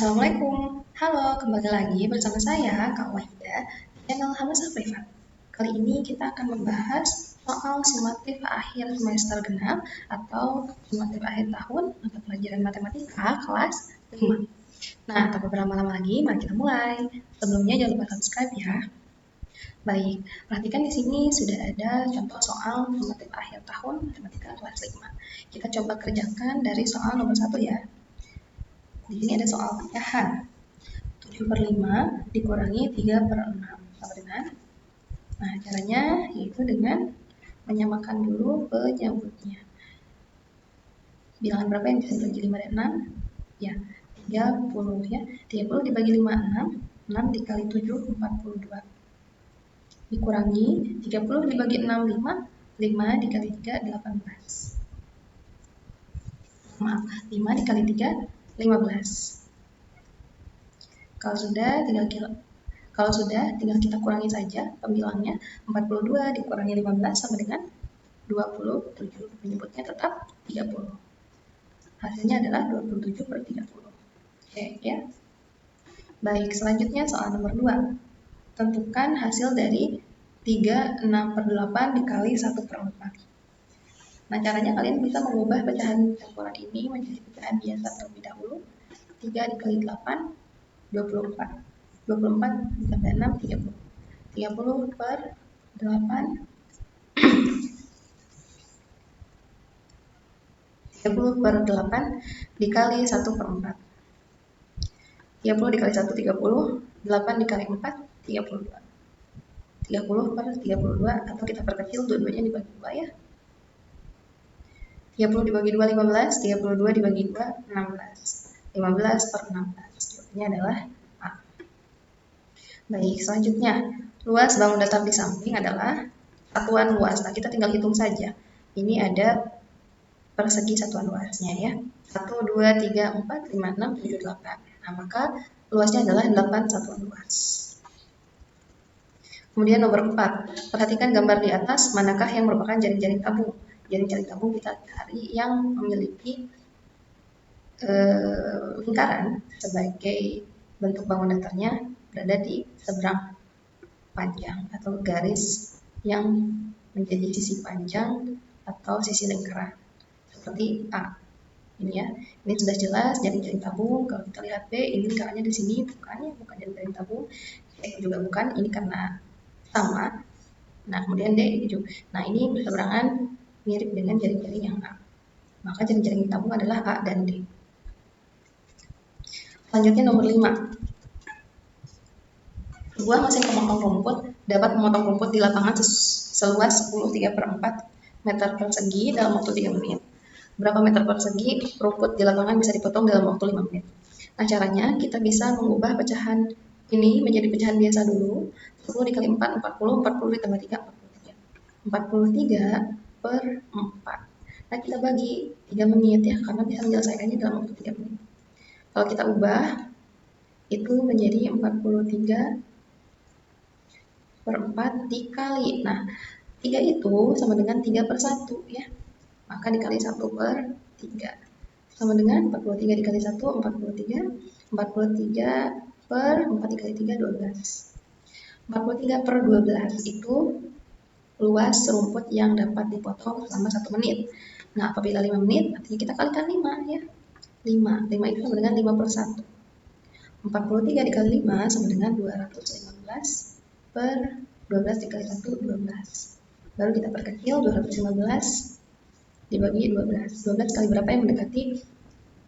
Assalamualaikum, halo kembali lagi bersama saya Kak Wahida di channel Hamzah Privat. Kali ini kita akan membahas soal sumatif akhir semester genap atau sumatif akhir tahun mata pelajaran matematika kelas 5. Nah, tanpa berlama-lama lagi, mari kita mulai. Sebelumnya jangan lupa subscribe ya. Baik, perhatikan di sini sudah ada contoh soal sumatif akhir tahun matematika kelas 5. Kita coba kerjakan dari soal nomor 1 ya. Di sini ada soal pecahan. 7/5 dikurangi 3/6 sama dengan, nah caranya yaitu dengan menyamakan dulu penyebutnya. Bilangan berapa yang bisa dibagi 5 dan 6? Ya, 30 ya. 30 dibagi 5, 6 dikali 7, 42. Dikurangi 30 dibagi 6, 5 dikali 3, 18. Maaf, 5 dikali 3, 15. Kalau sudah, tinggal kita kurangi saja pembilangnya. 42 dikurangi 15 sama dengan 27. Penyebutnya tetap 30. Hasilnya adalah 27/30. Oke ya. Baik, selanjutnya soal nomor 2. Tentukan hasil dari 36/8 dikali 1/4. Nah, caranya kalian bisa mengubah pecahan campuran ini menjadi pecahan biasa terlebih dahulu. 3 dikali 8, 24. 24 ditambah 6, 30. 30/8 dikali 1/4. 30 dikali 1, 30. 8 dikali 4, 32. 30/32, atau kita perkecil dua-duanya dibagi 2 ya. 30 dibagi 2, 15. 32 dibagi 2, 16. 15/16. Jawabannya adalah A. Baik, selanjutnya luas bangun datar di samping adalah satuan luas. Nah, kita tinggal hitung saja. Ini ada persegi satuan luasnya ya. 1, 2, 3, 4, 5, 6, 7, 8. Nah, maka luasnya adalah 8 satuan luas. Kemudian nomor 4. Perhatikan gambar di atas, manakah yang merupakan jaring-jaring tabung. Jaring-jaring tabung kita cari yang memiliki lingkaran sebagai bentuk bangun datarnya berada di seberang panjang atau garis yang menjadi sisi panjang atau sisi lingkaran seperti A. Ini ya, ini sudah jelas jaring-jaring tabung. Kalau kita lihat B, ini lingkarannya di sini, bukan jaring-jaring tabung. C juga bukan, ini karena sama. Nah, kemudian D ini juga. Nah, ini berseberangan mirip dengan jaring-jaring yang A. Maka jaring-jaring tabung adalah A dan D. Selanjutnya nomor 5. Sebuah mesin pemotong rumput dapat memotong rumput di lapangan seluas 10/3/4 meter persegi dalam waktu 3 menit. Berapa meter persegi rumput di lapangan bisa dipotong dalam waktu 5 menit. Nah, caranya kita bisa mengubah pecahan ini menjadi pecahan biasa dulu. 10 dikali 4, 40. 40 ditambah 3, 43. 43/4. Nah, kita bagi 3 menit ya, karena bisa menyelesaikannya dalam waktu 3 menit. Kalau kita ubah, itu menjadi 43/4 dikali. Nah, 3 itu sama dengan 3/1 ya. Maka dikali 1/3. Sama dengan 43 dikali 1, 43. 43/4 dikali 3, 12. 43/12 itu luas rumput yang dapat dipotong selama 1 menit. Nah, apabila 5 menit, artinya kita kalikan 5 ya. 5 itu sama dengan 5/1. 43 dikali 5 sama dengan 215/12 dikali 1, 12. Baru kita perkecil, 215 dibagi 12. 12 kali berapa yang mendekati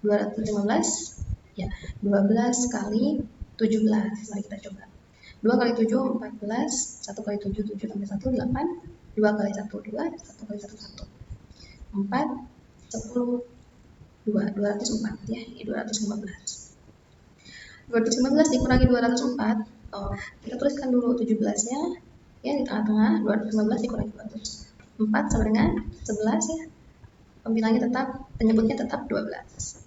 215? Ya, 12 kali 17. Mari kita coba. 2 kali 7, 14. 1 kali 7, 7 tambah 1, 8. 2 kali 1, 2. 1 kali 1, 1. 4, 10, 204 ya, 215. 215 dikurangi 204. Kita tuliskan dulu 17-nya ya di tengah-tengah. 215 dikurangi 204 sama dengan 11 ya. Pembilangnya tetap, penyebutnya tetap 12.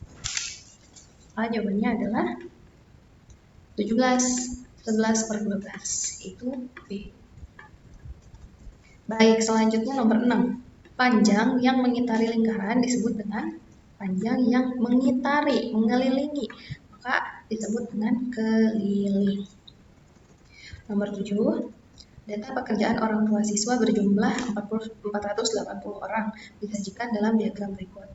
Jawabannya adalah 17. 11/12 itu B. Baik, selanjutnya nomor 6. Panjang yang mengitari lingkaran disebut dengan panjang yang mengitari, mengelilingi. Maka disebut dengan keliling. Nomor 7, data pekerjaan orang tua siswa berjumlah 480 orang disajikan dalam diagram berikut.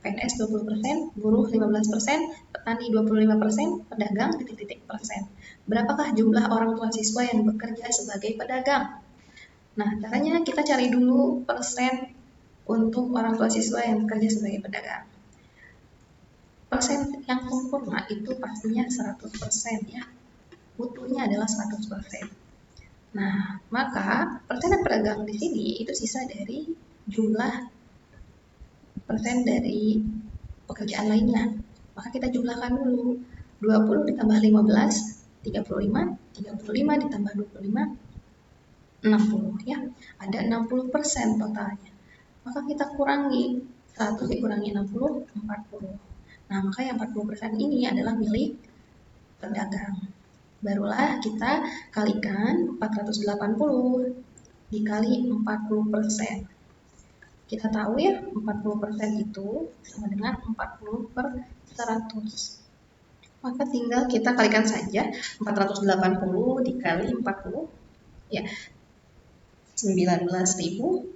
PNS 20%, buruh 15%, petani 25%, pedagang titik-titik persen. Berapakah jumlah orang tua siswa yang bekerja sebagai pedagang? Nah, caranya kita cari dulu persen untuk orang tua siswa yang bekerja sebagai pedagang. Persen yang sempurna itu pastinya 100% ya. Utuhnya adalah 100%. Nah, maka persenan pedagang di sini itu sisa dari jumlah persen dari pekerjaan lainnya. Maka kita jumlahkan dulu. 20 ditambah 15, 35, 35 ditambah 25, 60 ya. Ada 60% totalnya. Maka kita kurangi 100 dikurangi 60, 40. Nah, maka yang 40% ini adalah milik pedagang. Barulah kita kalikan 480 dikali 40%. Kita tahu ya 40% itu sama dengan 40 per 100. Maka tinggal kita kalikan saja 480 dikali 40 ya 19.200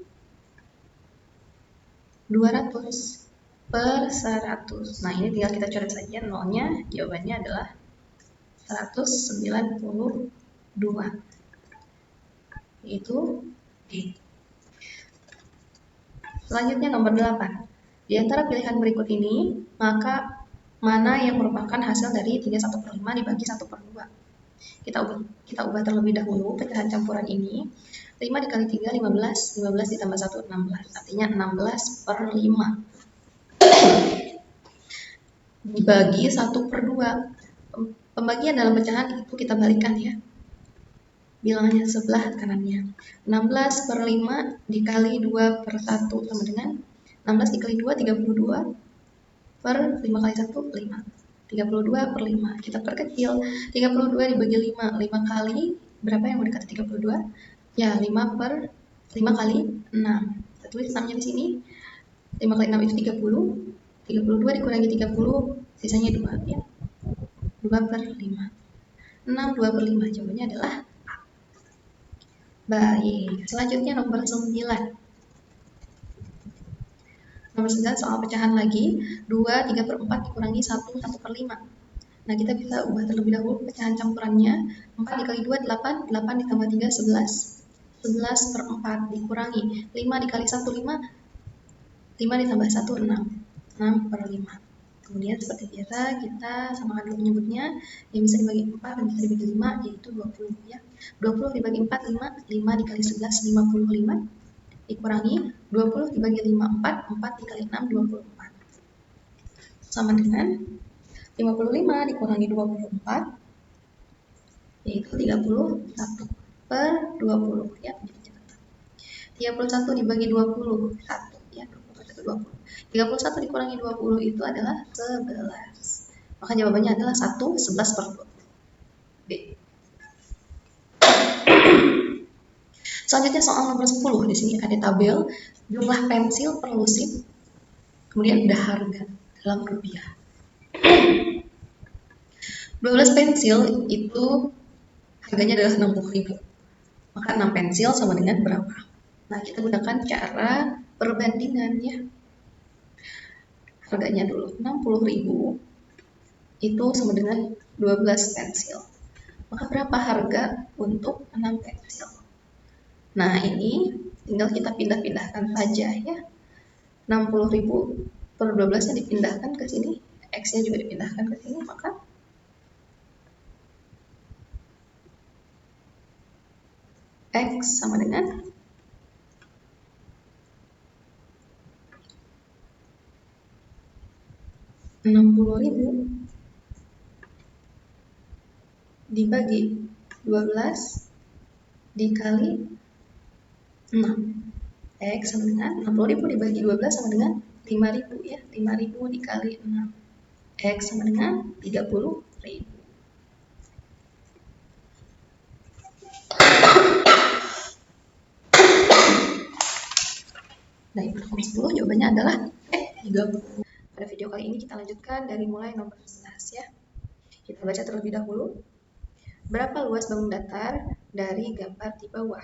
per 100. Nah, ini tinggal kita coret saja nolnya, jawabannya adalah 192. Itu D. Selanjutnya nomor 8. Di antara pilihan berikut ini, maka mana yang merupakan hasil dari 31/5 dibagi 1/2? Kita ubah terlebih dahulu pecahan campuran ini. 5 dikali 3, 15. 15 ditambah 1, 16. Artinya 16/5. Dibagi 1/2. Pembagian dalam pecahan itu kita balikan ya. Bilangannya sebelah kanannya. 16/5 dikali 2/1 sama dengan 16 dikali 2, 32 per 5 kali 1, 5. 32/5. Kita perkecil. 32 dibagi 5. 5 kali berapa yang mendekati 32? Ya, 5 kali 6. Kita tulis 6-nya di sini. 5 kali 6 itu 30. 32 dikurangi 30, sisanya 2 ya. 2/5. 6 2/5. Jawabannya adalah A. Baik, selanjutnya nomor 9. Nomor 9 soal pecahan lagi. 2 3/4 dikurangi 1 1/5. Nah, kita bisa ubah terlebih dahulu pecahan campurannya. 4 dikali 2 8, 8 ditambah 3 11. 11/4 dikurangi 5 dikali 1 5, 5 ditambah 1 6. 6/5. Kemudian seperti biasa kita samakan dulu penyebutnya. Yang bisa dibagi 4 dan bisa dibagi 5 yaitu 20 ya. 20 dibagi 4 5, 5 dikali 11 55 dikurangi 20 dibagi 5 4, 4 dikali 6 24. Sama dengan 55 dikurangi 24 yaitu 31 per 20 ya. 31 dibagi 20 1 ya, 21 20. 31 dikurangi 20 itu adalah 11. Maka jawabannya adalah 1 11/20. B. Selanjutnya soal nomor 10. Di sini ada tabel jumlah pensil per lusin. Kemudian ada harga dalam rupiah. 12 pensil itu harganya adalah 60.000. Maka 6 pensil sama dengan berapa? Nah, kita gunakan cara perbandingan ya. Harganya dulu 60.000 itu sama dengan 12 pensil. Maka berapa harga untuk 6 pensil? Nah, ini tinggal kita pindah-pindahkan saja ya. 60.000 per 12-nya dipindahkan ke sini, X-nya juga dipindahkan ke sini, maka X sama dengan 60.000 dibagi 12 dikali 6. X sama dengan 60.000 dibagi 12 sama dengan 5.000 ya. 5.000 dikali 6. X sama dengan 30.000. Nah, nomor 10 jawabannya adalah 30. Pada video kali ini kita lanjutkan dari mulai nomor 11 ya. Kita baca terlebih dahulu. Berapa luas bangun datar dari gambar di bawah?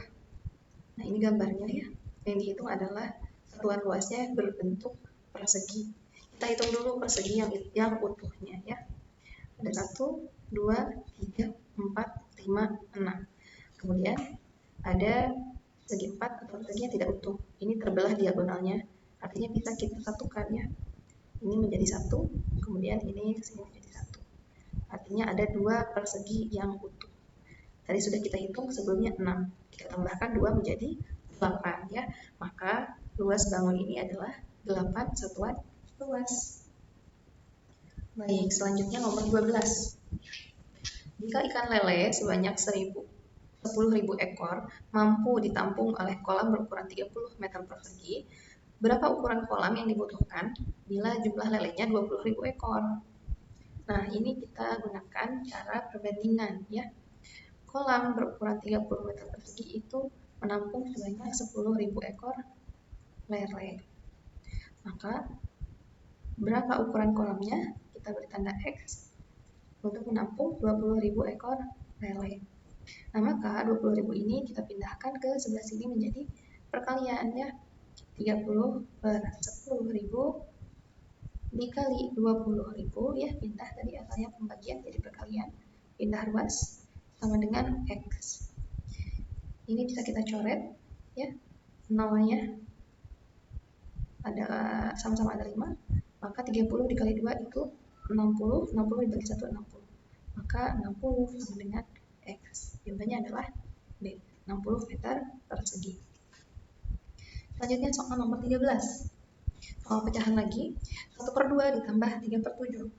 Nah, ini gambarnya ya. Yang dihitung adalah satuan luasnya berbentuk persegi. Kita hitung dulu persegi yang utuhnya ya. Ada 1, 2, 3, 4, 5, 6. Kemudian ada segi 4 atau persegi yang tidak utuh. Ini terbelah diagonalnya. Artinya bisa kita satukan ya. Ini menjadi 1, kemudian ini kesini menjadi 1. Artinya ada 2 persegi yang utuh. Tadi sudah kita hitung sebelumnya 6. Kita tambahkan 2 menjadi 8 ya. Maka luas bangun ini adalah 8 satuan luas. Baik, selanjutnya nomor 12. Jika ikan lele sebanyak 10.000 ekor mampu ditampung oleh kolam berukuran 30 meter persegi, berapa ukuran kolam yang dibutuhkan bila jumlah lelenya 20.000 ekor? Nah, ini kita gunakan cara perbandingan ya. Kolam berukuran 30 meter persegi itu menampung sebanyak 10.000 ekor lele. Maka berapa ukuran kolamnya? Kita beri tanda X untuk menampung 20.000 ekor lele. Nah, maka 20.000 ini kita pindahkan ke sebelah sini menjadi perkalian ya. 30 per 10.000 dikali 20.000 ya, pindah tadi asalnya pembagian jadi perkalian. Pindah ruas sama dengan X. Ini bisa kita coret ya. Nolnya ada sama-sama ada 5. Maka 30 dikali 2 itu 60. 60 dibagi 1 60. Maka 60 sama dengan X. Jawabannya adalah B, 60 meter persegi. Selanjutnya soal nomor 13. Soal pecahan lagi. 1/2 ditambah 3/7.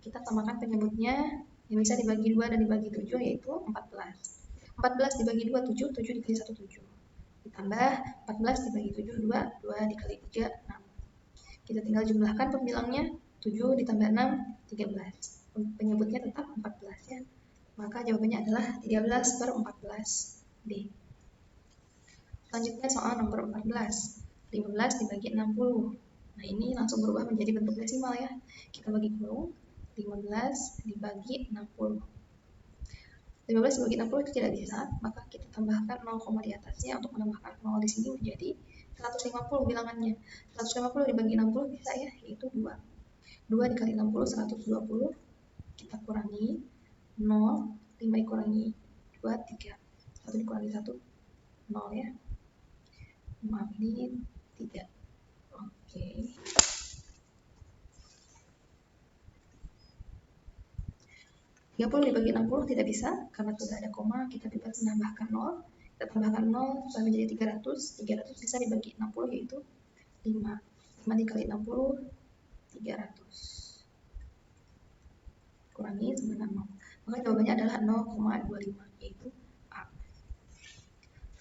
Kita tambahkan penyebutnya yang bisa dibagi 2 dan dibagi 7 yaitu 14. 14 dibagi 2 7, 7 dikali 1 7. Ditambah 14 dibagi 7 2, 2 dikali 3 6. Kita tinggal jumlahkan pembilangnya, 7 ditambah 6 13. Penyebutnya tetap 14 ya. Maka jawabannya adalah 13/14 D. Selanjutnya soal nomor 14. 15 dibagi 60. Nah, ini langsung berubah menjadi bentuk desimal ya. Kita bagi kurung, 15 dibagi 60. 15 dibagi 60 itu tidak bisa, maka kita tambahkan 0, di atasnya untuk menambahkan 0 di sini menjadi 150 bilangannya. 150 dibagi 60 bisa ya, yaitu 2. 2 dikali 60 120. Kita kurangi 0, 5 dikurangi 2 3. 1 dikurangi 1 0 ya. Maaf, ini 3. Oke. 30 dibagi 60 tidak bisa karena sudah ada koma, kita bebas menambahkan 0. Kita tambahkan 0 sampai menjadi 300. 300 bisa dibagi 60 yaitu 5. 5 dikali 60 300. Kurangi sama dengan 0. Maka jawabannya adalah 0,25 yaitu A.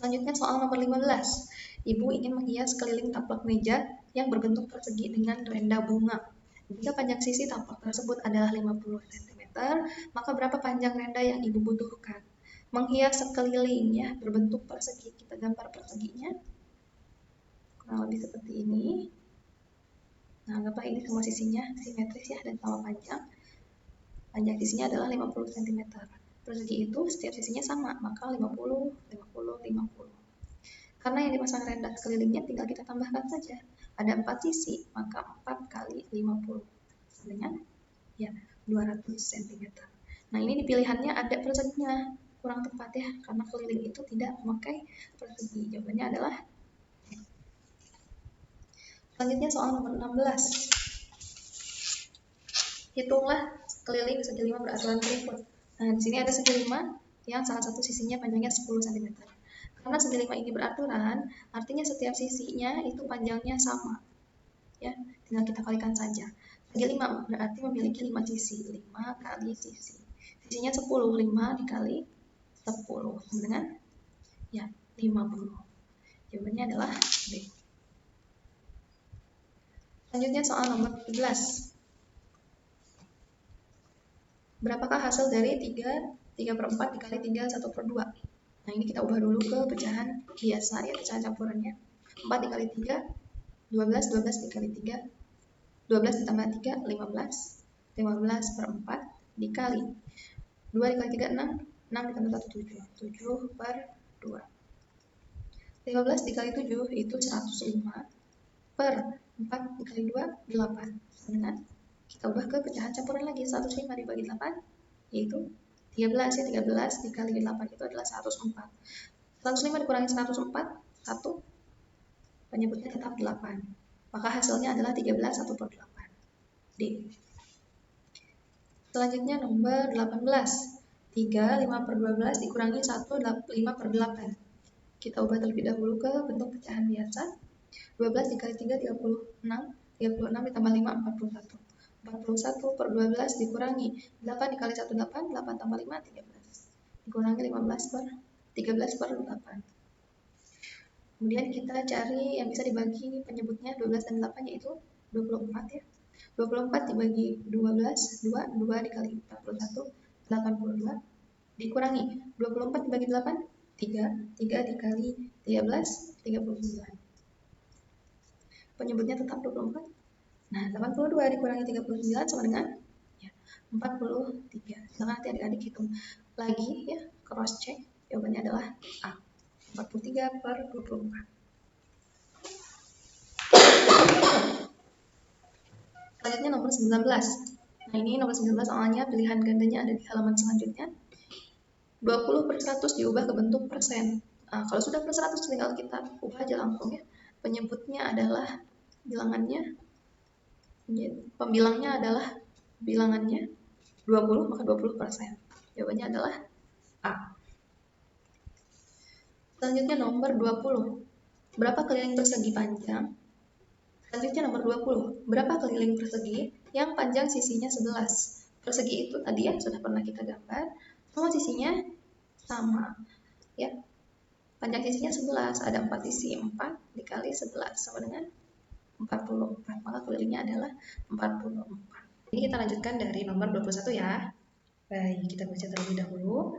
Selanjutnya soal nomor 15. Ibu ingin menghias keliling taplak meja yang berbentuk persegi dengan renda bunga. Jika panjang sisi taplak tersebut adalah 50 cm, maka berapa panjang renda yang ibu butuhkan? Menghias sekeliling ya, berbentuk persegi. Kita gambar perseginya. Kurang lebih seperti ini. Nah, anggaplah ini semua sisinya simetris ya dan sama panjang. Panjang sisinya adalah 50 cm. Persegi itu setiap sisinya sama, maka 50, 50, 50. Karena yang dipasang renda sekelilingnya tinggal kita tambahkan saja. Ada 4 sisi, maka 4 kali 50 dengan ya 200 cm. Nah, ini di pilihannya ada perseginya, kurang tepat ya, karena keliling itu tidak memakai persegi. Jawabannya adalah selanjutnya soal nomor 16. Hitunglah keliling segi 5 beraturan keriput. Nah, di sini ada segi 5 yang salah satu sisinya panjangnya 10 cm. Karena segi 5 ini beraturan, artinya setiap sisinya itu panjangnya sama. Ya, tinggal kita kalikan saja. Segi 5 berarti memiliki 5 sisi. 5 kali sisi. Sisinya 10, 5 dikali 10 sama dengan ya 50. Jawabannya adalah B. Selanjutnya soal nomor 17. Berapakah hasil dari 3/4 dikali 3 1/2? Nah, ini kita ubah dulu ke pecahan biasa ya, pecahan campurannya. 4 dikali 3, 12, 12 dikali 3, 12 ditambah 3, 15, 15/4 dikali 2 dikali 3, 6. 6 ditambah 1, 7. 7 per 2. 15 dikali 7 itu 105 per 4 dikali 2, 8. Dengan kita ubah ke pecahan campuran lagi. 105 dibagi 8 yaitu 13 ya. 13 dikali 8 itu adalah 104. 105 dikurangi 104, 1, penyebutnya tetap 8. Maka hasilnya adalah 13 1 per 8. D. Selanjutnya nomor 18. 3, 5 per 12 dikurangi 1, 5 per 8. Kita ubah terlebih dahulu ke bentuk pecahan biasa. 12 dikali 3, 36. 36 ditambah 5, 41. 41 per 12 dikurangi 8 dikali 1, 8. 8 tambah 5, 13. Dikurangi 13 per 8. Kemudian kita cari yang bisa dibagi penyebutnya 12 dan 8 yaitu 24 ya. 24 dibagi 12, 2, 2 dikali 41, 82. Dikurangi 24 dibagi 8, 3, 3 dikali 13, 39. Penyebutnya tetap 24. Nah, 82 dikurangi 39 sama dengan ya, 43. Silahkan nanti adik-adik hitung lagi ya, cross check. Jawabannya adalah A. 43 per 24. Selanjutnya nomor 19. Nah, ini nomor 19 soalnya pilihan gandanya ada di halaman selanjutnya. 20 per 100 diubah ke bentuk persen. Nah, kalau sudah per 100 tinggal kita ubah aja langsung ya. Penyebutnya adalah bilangannya, pembilangnya adalah bilangannya 20, maka 20%. Jawabannya adalah A. Selanjutnya nomor 20. Berapa keliling persegi panjang? Selanjutnya nomor 20. Berapa keliling persegi yang panjang sisinya 11? Persegi itu tadi ya sudah pernah kita gambar. Semua sisinya sama ya. Panjang sisinya 11, ada 4 sisi, 4 dikali 11 sama dengan 44. Maka kelilingnya adalah 44. Ini kita lanjutkan dari nomor 21 ya. Baik, kita baca terlebih dahulu.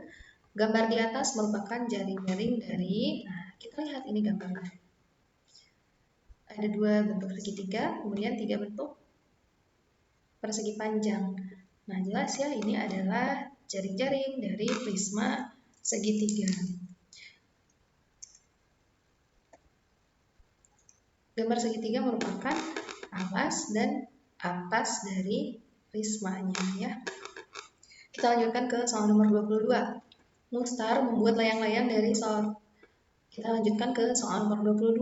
Gambar di atas merupakan jaring-jaring dari, nah kita lihat ini gambarnya. Ada 2 bentuk segitiga, kemudian 3 bentuk persegi panjang. Nah jelas ya, ini adalah jaring-jaring dari prisma segitiga. Gambar segitiga merupakan alas dan atas dari prismanya ya. Kita lanjutkan ke soal nomor 22. Mustar membuat layang-layang dari soal. Kita lanjutkan ke soal nomor 22.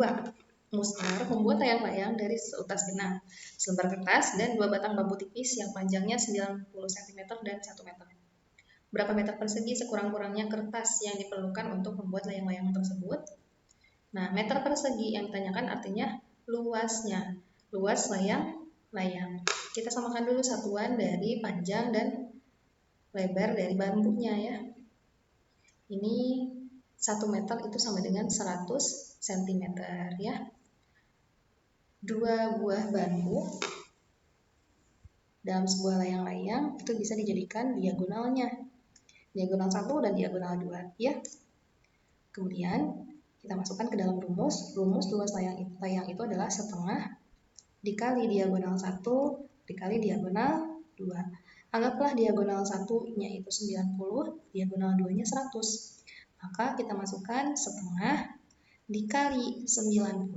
Mustar membuat layang-layang dari seutas benang, selembar kertas, dan 2 batang bambu tipis yang panjangnya 90 cm dan 1 meter. Berapa meter persegi sekurang-kurangnya kertas yang diperlukan untuk membuat layang-layang tersebut? Nah, meter persegi yang ditanyakan artinya luasnya, luas layang-layang. Kita samakan dulu satuan dari panjang dan lebar dari bambunya ya. Ini 1 meter itu sama dengan 100 cm ya. 2 buah bambu dalam sebuah layang-layang itu bisa dijadikan diagonalnya. Diagonal 1 dan diagonal 2 ya. Kemudian kita masukkan ke dalam rumus. Rumus luas layang itu adalah setengah dikali diagonal 1 dikali diagonal 2. Anggaplah diagonal 1-nya itu 90, diagonal 2-nya 100. Maka kita masukkan setengah dikali 90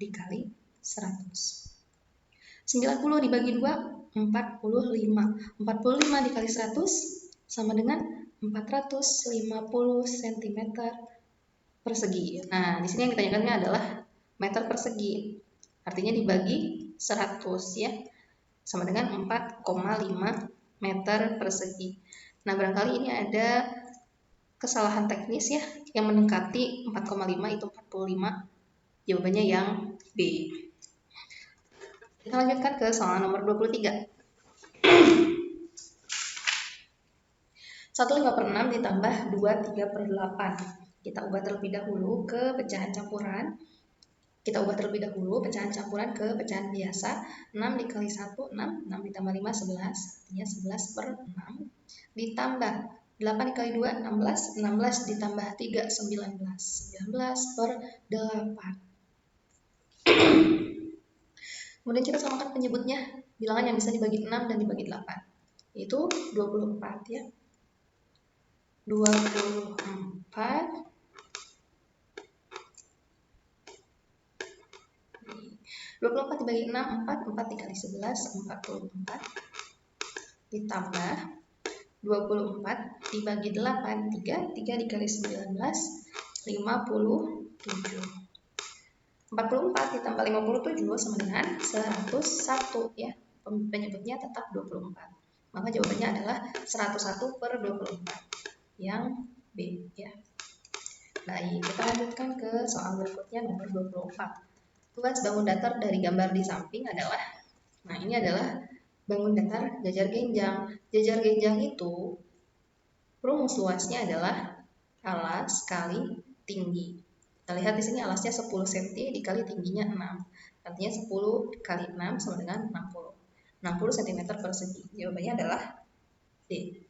dikali 100. 90 dibagi 2, 45. 45 dikali 100 sama dengan 450 cm persegi. Nah, di sini yang ditanyakannya adalah meter persegi. Artinya dibagi 100 ya. Sama dengan 4,5 meter persegi. Nah, barangkali ini ada kesalahan teknis ya, yang mendekati 4,5 itu 45. Jawabannya yang B. Kita lanjutkan ke soal nomor 23. 1/5 per 6 ditambah 2/3 per 8. Kita ubah terlebih dahulu ke pecahan campuran. Kita ubah terlebih dahulu pecahan campuran ke pecahan biasa. 6 dikali 1, 6. 6 ditambah 5, 11. Artinya 11 per 6. Ditambah 8 dikali 2, 16. 16 ditambah 3, 19. 19 per 8. Kemudian kita samakan penyebutnya. Bilangan yang bisa dibagi 6 dan dibagi 8. itu 24 ya. 24 dibagi 6, 4 dikali 11, 44 ditambah 24 dibagi 8, 3 dikali 19, 57. 44 ditambah 57 sama dengan 101 ya. Penyebutnya tetap 24. Maka jawabannya adalah 101/24 yang B ya. Baik, kita lanjutkan ke soal berikutnya nomor 24. Tugas bangun datar dari gambar di samping adalah, nah ini adalah bangun datar jajar genjang. Jajar genjang itu rumus luasnya adalah alas kali tinggi. Kita lihat di sini alasnya 10 cm dikali tingginya 6. Artinya 10 kali 6 sama dengan 60. 60 cm persegi. Jawabannya adalah D.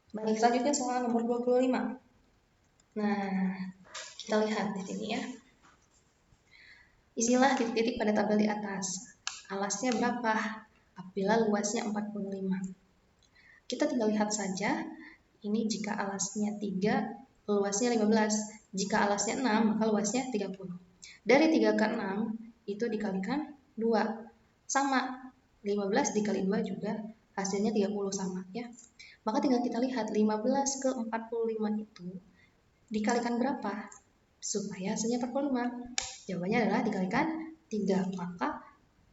Baik, selanjutnya soal nomor 25. Nah, kita lihat di sini ya. Isilah titik-titik pada tabel di atas. Alasnya berapa? Apabila luasnya 45. Kita tinggal lihat saja. Ini jika alasnya 3, luasnya 15. Jika alasnya 6, maka luasnya 30. Dari 3 ke 6, itu dikalikan 2. Sama, 15 dikali 2 juga hasilnya 30 sama ya. Maka tinggal kita lihat 15 ke 45 itu dikalikan berapa supaya hasilnya 45. Jawabannya adalah dikalikan 3. Maka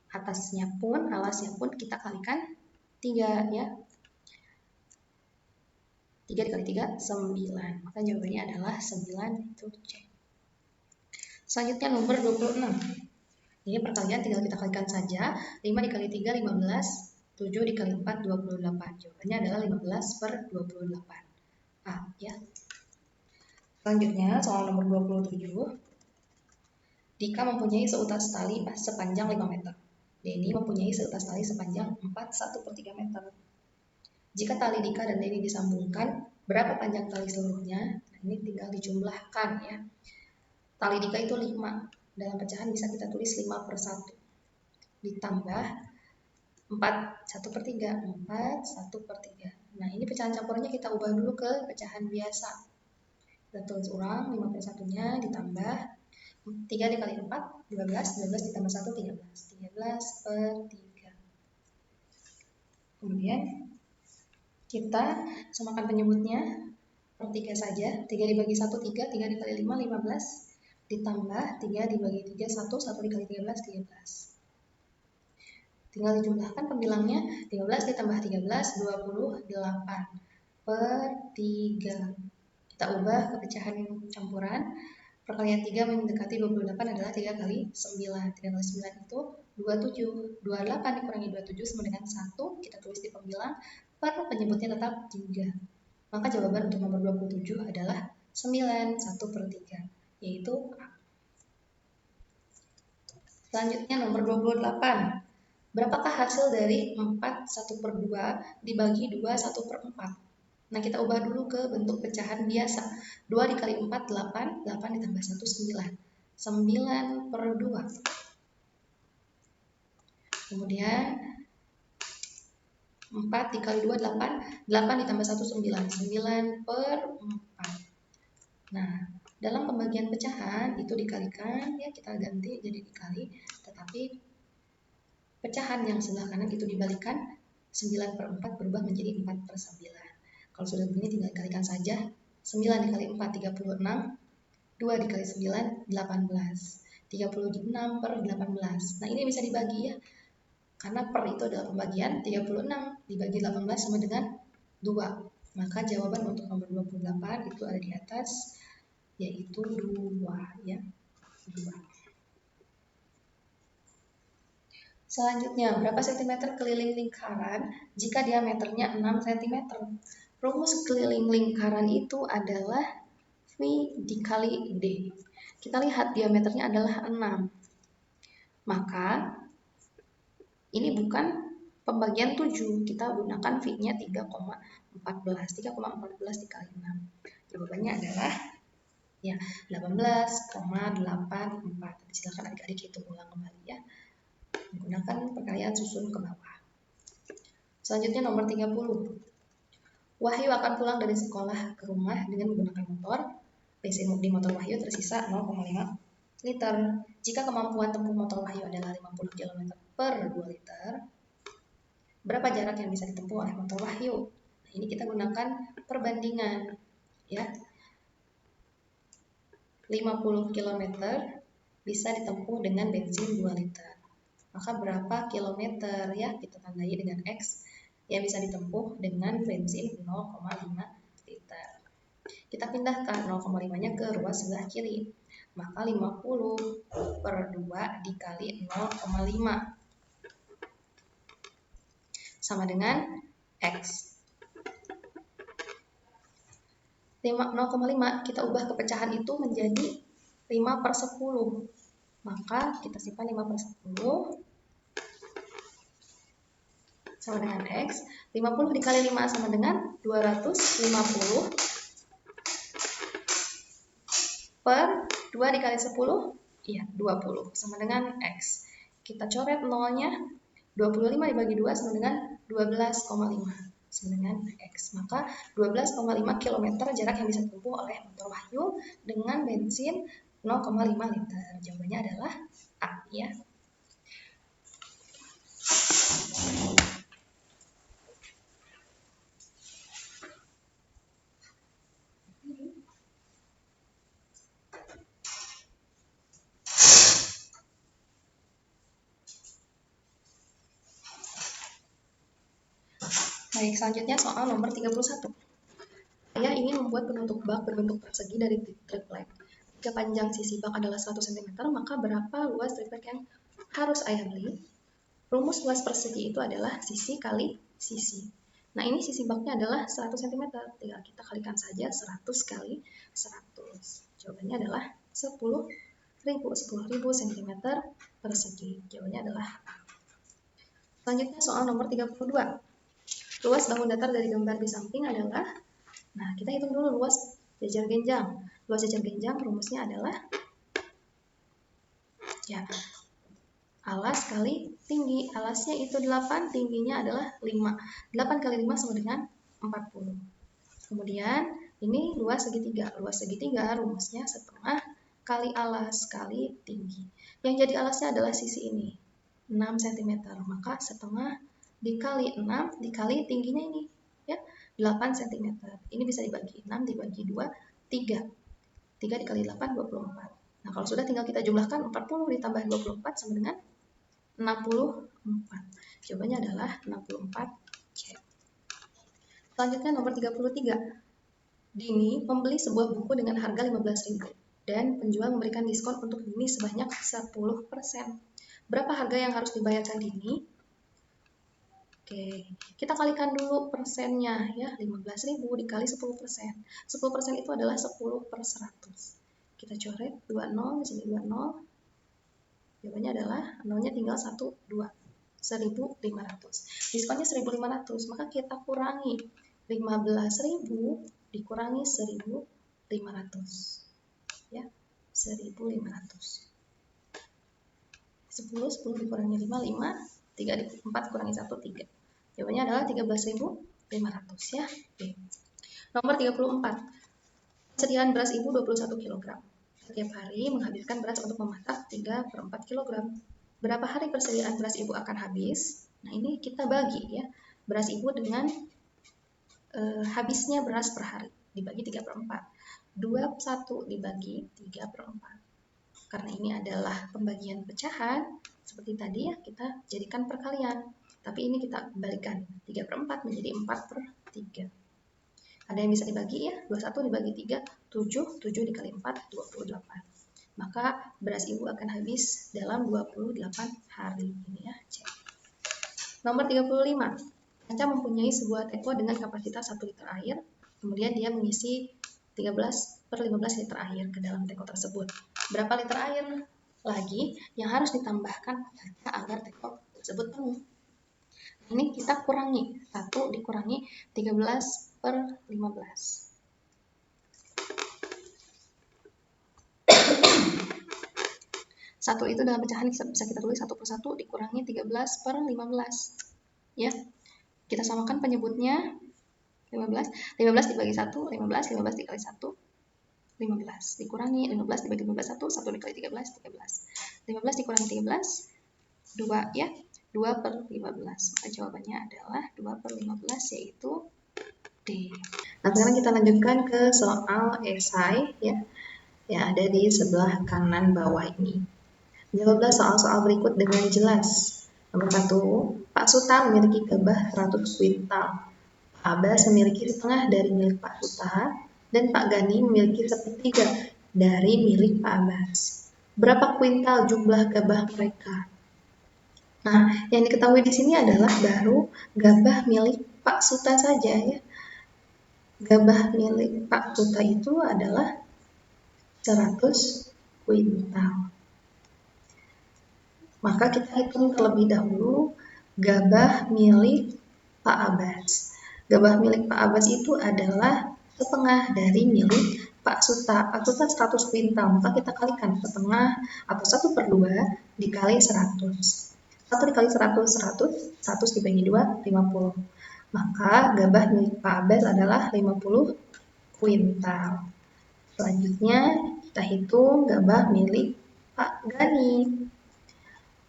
atasnya pun, alasnya pun kita kalikan 3 ya. 3 dikali 3, 9. Maka jawabannya adalah 9, itu C. Selanjutnya nomor 26. Ini perkalian tinggal kita kalikan saja. 5 dikali 3, 15. 7 dikali 4, 28. Jawabannya adalah 15/28. A ya. Selanjutnya soal nomor 27. Dika mempunyai seutas tali sepanjang 5 meter. Denny mempunyai seutas tali sepanjang 1/3 meter. Jika tali Dika dan Denny disambungkan, berapa panjang tali seluruhnya? Nah, ini tinggal dijumlahkan ya. Tali Dika itu 5. Dalam pecahan bisa kita tulis 5/1. Ditambah 4, 1/3. 4, 1/3. Nah, ini pecahan campurannya kita ubah dulu ke pecahan biasa. Kita tulis ulang 5/1-nya ditambah 3 dikali 4, 12. 12 ditambah 1, 13. 13/3. Kemudian kita samakan penyebutnya per 3 saja. 3 dibagi 1, 3. 3 dikali 5, 15. Ditambah 3 dibagi 3, 1. 1 dikali 13, 13. Tinggal dijumlahkan pembilangnya. 15 ditambah 13, 28/3. Kita ubah ke pecahan campuran. Perkalian 3 mendekati 28 adalah 3 kali 9. 3 kali 9 itu 27. 28 dikurangi 27 sama dengan 1. Kita tulis di pembilang. Per penyebutnya tetap 3. Maka jawaban untuk nomor 27 adalah 9, 1/3. Yaitu A. Selanjutnya nomor 28. Berapakah hasil dari 4 1/2 dibagi 2 1/4? Nah, kita ubah dulu ke bentuk pecahan biasa. 2 dikali 4, 8. 8 ditambah 1, 9. 9/2. Kemudian 4 dikali 2, 8. 8 ditambah 1, 9. 9/4. Nah, dalam pembagian pecahan itu dikalikan, ya kita ganti jadi dikali. Tetapi pecahan yang sebelah kanan itu dibalikan, 9/4 berubah menjadi 4/9. Kalau sudah begini tinggal dikalikan saja. 9 dikali 4, 36. 2 dikali 9, 18. 36/18. Nah, ini bisa dibagi ya. Karena per itu adalah pembagian, 36 dibagi 18 sama dengan 2. Maka jawaban untuk nomor 28 itu ada di atas, yaitu 2 ya. 2. Selanjutnya, berapa cm keliling lingkaran jika diameternya 6 cm? Rumus keliling lingkaran itu adalah V dikali D. Kita lihat diameternya adalah 6. Maka ini bukan pembagian 7. Kita gunakan V-nya 3,14. 3,14 dikali 6. Jawabannya adalah ya 18,84. Silakan adik-adik hitung ulang kembali ya. Gunakan perkalian susun ke bawah. Selanjutnya nomor 30. Wahyu akan pulang dari sekolah ke rumah dengan menggunakan motor. Bensin di motor Wahyu tersisa 0,5 liter. Jika kemampuan tempuh motor Wahyu adalah 50 km per 2 liter, berapa jarak yang bisa ditempuh oleh motor Wahyu? Nah, ini kita gunakan perbandingan, ya. 50 km bisa ditempuh dengan bensin 2 liter. Maka berapa kilometer, ya, kita tandai dengan X yang bisa ditempuh dengan bensin 0,5 liter. Kita pindahkan 0,5-nya ke ruas sebelah kiri. Maka 50 per 2 dikali 0,5 sama dengan X. 0,5 kita ubah kepecahan itu menjadi 5 per 10. Maka kita simpan 5 per 10 sama dengan X. 50 dikali 5 sama dengan 250 per 2 dikali 10, iya 20 sama dengan X. Kita coret nolnya, 25 dibagi 2 sama dengan 12,5 sama dengan X. Maka 12,5 km jarak yang bisa ditempuh oleh motor Wahyu dengan bensin 0,5 liter. Jawabannya adalah A, ya. Baik, selanjutnya soal nomor 31. Saya ingin membuat penutup bak berbentuk persegi dari triplek. Jika panjang sisi bak adalah 100 cm, maka berapa luas triplek yang harus ayah beli? Rumus luas persegi itu adalah sisi kali sisi. Nah, ini sisi baknya adalah 100 cm. Tinggal kita kalikan saja 100 kali 100. Jawabannya adalah 10.000 cm persegi. Jawabannya adalah A. Selanjutnya soal nomor 32. Luas bangun datar dari gambar di samping adalah, nah kita hitung dulu luas jajar genjang. Luas jajar genjang rumusnya adalah, ya, alas kali tinggi. Alasnya itu 8, tingginya adalah 5. 8 kali 5 sama dengan 40. Kemudian ini luas segitiga. Luas segitiga rumusnya setengah kali alas kali tinggi. Yang jadi alasnya adalah sisi ini, 6 cm. Maka setengah dikali 6 dikali tingginya ini, ya, 8 cm. Ini bisa dibagi 6 dibagi 2, 3. 3 dikali 8, 24. Nah, kalau sudah tinggal kita jumlahkan 40 ditambah 24 sama dengan 64. Jawabannya adalah 64C. Selanjutnya nomor 33. Dini membeli sebuah buku dengan harga 15.000 dan penjual memberikan diskon untuk Dini sebanyak 10%. Berapa harga yang harus dibayarkan Dini? Oke, kita kalikan dulu persennya, ya. 15.000 dikali 10%. 10% itu adalah 10 per 100. Kita coret 20, di sini 20. Jawabannya adalah nolnya tinggal 1, 2. 1.500. Diskonnya 1.500, maka kita kurangi 15.000 dikurangi 1.500. Ya, 1.500. 10 dikurangi 5, 4 kurangi 1, 3. Jawabannya adalah 13.500, ya. Oke. Nomor 34. Persediaan beras ibu 21 kg. Setiap hari menghabiskan beras untuk memasak 3/4 kg. Berapa hari persediaan beras ibu akan habis? Nah, ini kita bagi, ya. Beras ibu dengan habisnya beras per hari dibagi 3/4. 21 dibagi 3/4. Karena ini adalah pembagian pecahan, seperti tadi, ya, kita jadikan perkalian. Tapi ini kita balikan, 3/4 menjadi 4/3. Ada yang bisa dibagi, ya, 21 dibagi 3, 7, 7 dikali 4, 28. Maka beras ibu akan habis dalam 28 hari. Ini, ya, C. Nomor 35. Anca mempunyai sebuah teko dengan kapasitas 1 liter air, kemudian dia mengisi 13/15 liter air ke dalam teko tersebut. Berapa liter air lagi yang harus ditambahkan agar teko tersebut penuh? Ini kita kurangi, 1 dikurangi 13/15. 1 itu dalam pecahan bisa kita tulis 1 per 1 dikurangi 13 per 15. Ya, kita samakan penyebutnya 15 dibagi 1, 15 dikali 1, 15 dikurangi 15 dibagi 15 1 dikali 13 15 dikurangi 13 2 ya, 2 per 15. Maka jawabannya adalah 2 per 15 yaitu D. Nah, sekarang kita lanjutkan ke soal esai ya, yang ada di sebelah kanan bawah ini. Jawablah soal-soal berikut dengan jelas. Nomor 1, Pak Suta memiliki gabah 100 kuintal. Pak Abbas memiliki setengah dari milik Pak Suta, dan Pak Gani memiliki sepertiga dari milik Pak Abbas. Berapa kuintal jumlah gabah mereka? Nah, yang diketahui di sini adalah baru gabah milik Pak Suta saja ya. Gabah milik Pak Suta itu adalah 100 kuintal. Maka kita hitung terlebih dahulu gabah milik Pak Abbas. Gabah milik Pak Abbas itu adalah setengah dari milik Pak Suta. Pak Suta 100 kuintal, maka kita kalikan setengah atau 1 per 2 dikali 100. 1 dikali 100, 100 dibagi 2, 50. Maka gabah milik Pak Abbas adalah 50 kuintal. Selanjutnya kita hitung gabah milik Pak Gani.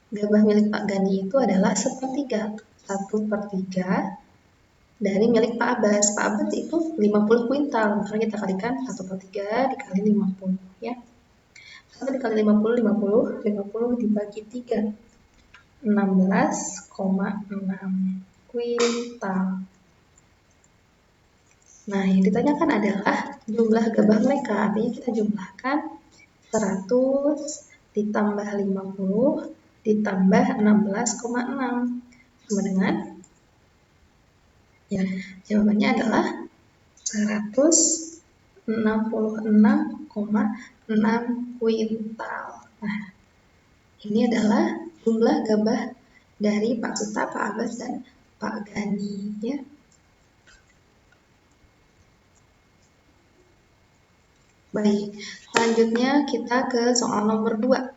Gabah milik Pak Gani itu adalah sepertiga, 1 per 3 dari milik Pak Abbas. Pak Abbas itu 50 kuintal, maka kita kalikan 1 per 3 dikali 50 ya. 1 dikali 50, 50 dibagi 3, 16,6 kuintal. Nah, yang ditanyakan adalah jumlah gabah mereka. Artinya kita jumlahkan 100 ditambah 50 ditambah 16,6 sama dengan, ya, jawabannya adalah 166,6 kuintal. Nah, ini adalah jumlah gabah dari Pak Suta, Pak Abbas, dan Pak Gani ya. Baik, selanjutnya kita ke soal nomor 2.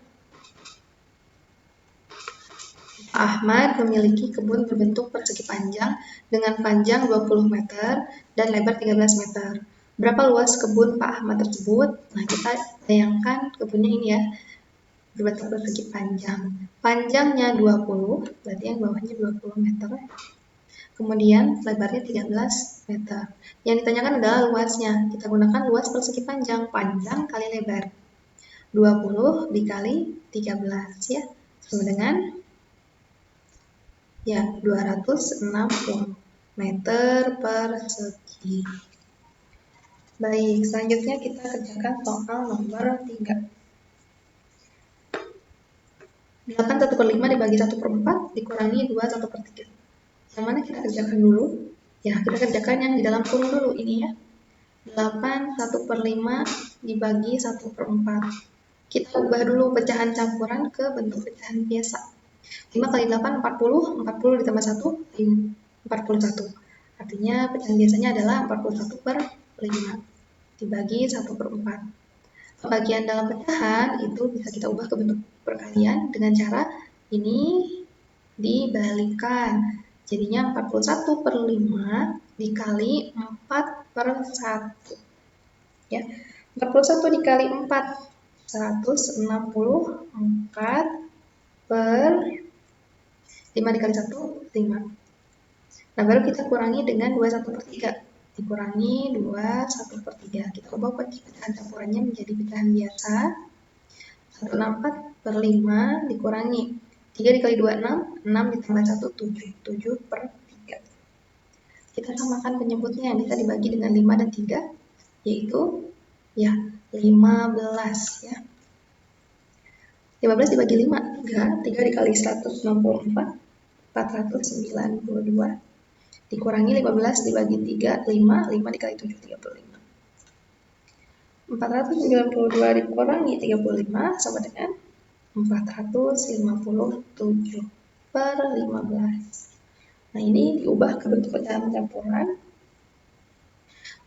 Ahmad memiliki kebun berbentuk persegi panjang dengan panjang 20 meter dan lebar 13 meter. Berapa luas kebun Pak Ahmad tersebut? Nah, kita bayangkan kebunnya ini ya, berbentuk persegi panjang. Panjangnya 20, berarti yang bawahnya 20 meter. Kemudian lebarnya 13 meter. Yang ditanyakan adalah luasnya. Kita gunakan luas persegi panjang, panjang kali lebar. 20 dikali 13 ya, sama dengan, ya, 260 meter persegi. Baik, selanjutnya kita kerjakan soal nomor 3. 8 1 per 5 dibagi 1 per 4 dikurangi 2 1 per 3. Yang mana kita kerjakan dulu? Ya, kita kerjakan yang di dalam kurung dulu ini ya. 8 1 per 5 dibagi 1 per 4. Kita ubah dulu pecahan campuran ke bentuk pecahan biasa. 5 kali 8, 40, 40 ditambah 1, 41. Artinya pecahan biasanya adalah 41 per 5 dibagi 1 per 4. Pembagian dalam pecahan itu bisa kita ubah ke bentuk perkalian dengan cara ini dibalikan. Jadinya 41 per 5 dikali 4 per 1. Ya, 41 dikali 4, 164 per 5 dikali 1, 5. Nah, baru kita kurangi dengan 2 1 per 3. Dikurangi 2 1 per 3. Kita ubah pecahan campurannya menjadi pecahan biasa. 164 per 5 dikurangi 3 dikali 2, 6. 6 ditambah 1, 7. 7 per 3. Kita samakan penyebutnya, bisa dibagi dengan 5 dan 3, yaitu, ya, 15 ya. 15 dibagi 5, 3. 3 dikali 164, 492. Dikurangi 15 dibagi 3, 5. 5 dikali 7, 35. 492 dikurangi 35 sama dengan 457 per 15. Nah, ini diubah ke bentuk pecahan campuran.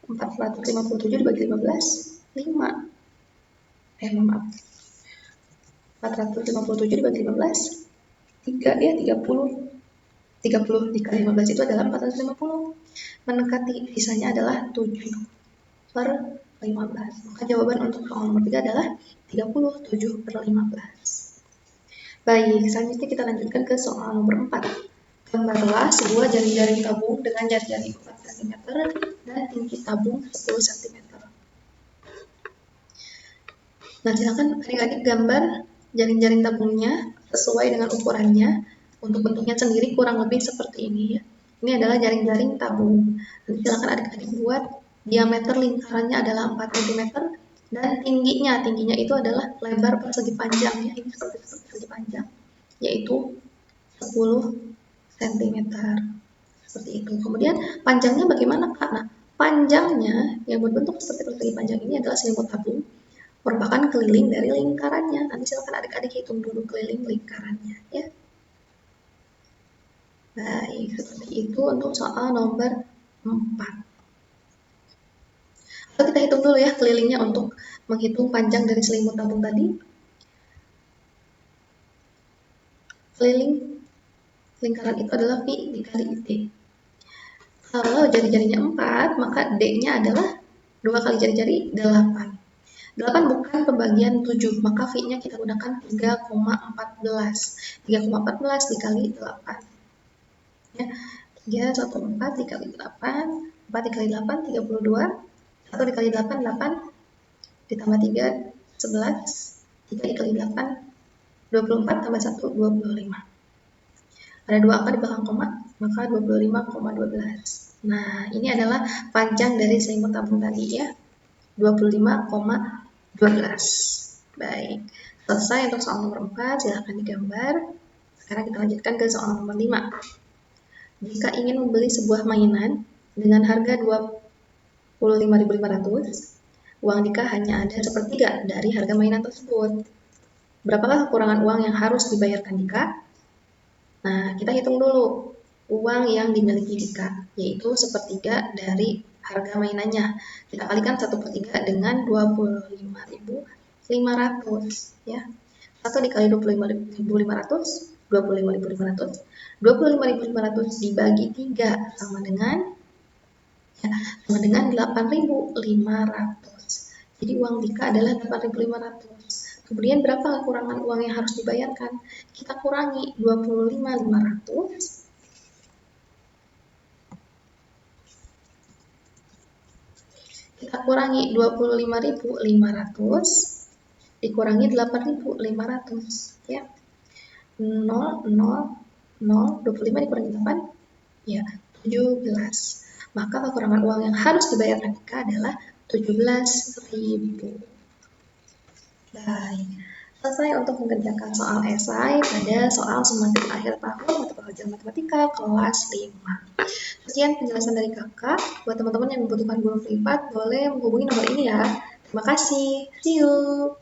457 dibagi 15, 5. Maaf. 457 dibagi 15, 3 ya, 30 dikali 15 itu adalah 450. Mendekati sisanya adalah 7/15. Maka jawaban untuk soal nomor 3 adalah 37/15. Baik, selanjutnya kita lanjutkan ke soal nomor 4. Gambarlah sebuah jaring-jaring tabung dengan jari-jari 4 cm dan tinggi tabung 10 cm. Nah, silakan adik-adik gambar jaring-jaring tabungnya sesuai dengan ukurannya. Untuk bentuknya sendiri kurang lebih seperti ini ya. Ini adalah jaring-jaring tabung. Nanti silakan adik-adik buat diameter lingkarannya adalah 4 cm dan tingginya itu adalah lebar persegi panjangnya ini seperti persegi panjang, yaitu 10 cm. Seperti itu. Kemudian panjangnya bagaimana, Kak? Nah, panjangnya yang berbentuk seperti persegi panjang ini adalah selimut tabung, merupakan keliling dari lingkarannya. Nanti silakan adik-adik hitung dulu keliling lingkarannya ya. Baik, seperti itu untuk soal nomor 4. Lalu kita hitung dulu ya kelilingnya untuk menghitung panjang dari selimut tabung tadi. Keliling lingkaran itu adalah pi dikali D. Kalau jari-jarinya 4, maka D-nya adalah 2 kali jari-jari 8. 8 bukan pembagian 7, maka V-nya kita gunakan 3,14. 3,14 dikali 8. Ya, 314 dikali 8, 4 dikali 8, 32. 1 dikali 8, 8. Ditambah 3, 11. 3 dikali 8, 24. Tambah 1, 25. Ada 2 angka di belakang koma, maka 25,12. Nah, ini adalah panjang dari selimut tabung tadi ya. 25,12. Baik, selesai untuk soal nomor 4, silahkan digambar. Sekarang kita lanjutkan ke soal nomor 5. Jika ingin membeli sebuah mainan dengan harga 25.500, uang Dika hanya ada sepertiga dari harga mainan tersebut. Berapakah kekurangan uang yang harus dibayarkan Dika? Nah, kita hitung dulu uang yang dimiliki Dika, yaitu sepertiga dari harga mainannya. Kita kalikan 1/3 dengan 25.500 ya. 1 dikali 25.500, 25.500. 25.500 dibagi 3 sama dengan 8.500. Jadi uang Dika adalah 8.500. Kemudian berapa kekurangan uang yang harus dibayarkan? Kita kurangi 25.500 kita kurangi 25.500 dikurangi 8.500 ya. 0, 0, 0, 25 dikurangi 8 ya 17. Maka kekurangan uang yang harus dibayarkan Dika adalah 17.000. Baik, selesai untuk mengerjakan soal esai pada soal semantik akhir tahun mata pelajaran matematika kelas 5. Sekian penjelasan dari kakak. Buat teman-teman yang membutuhkan guru privat, boleh menghubungi nomor ini ya. Terima kasih. See you.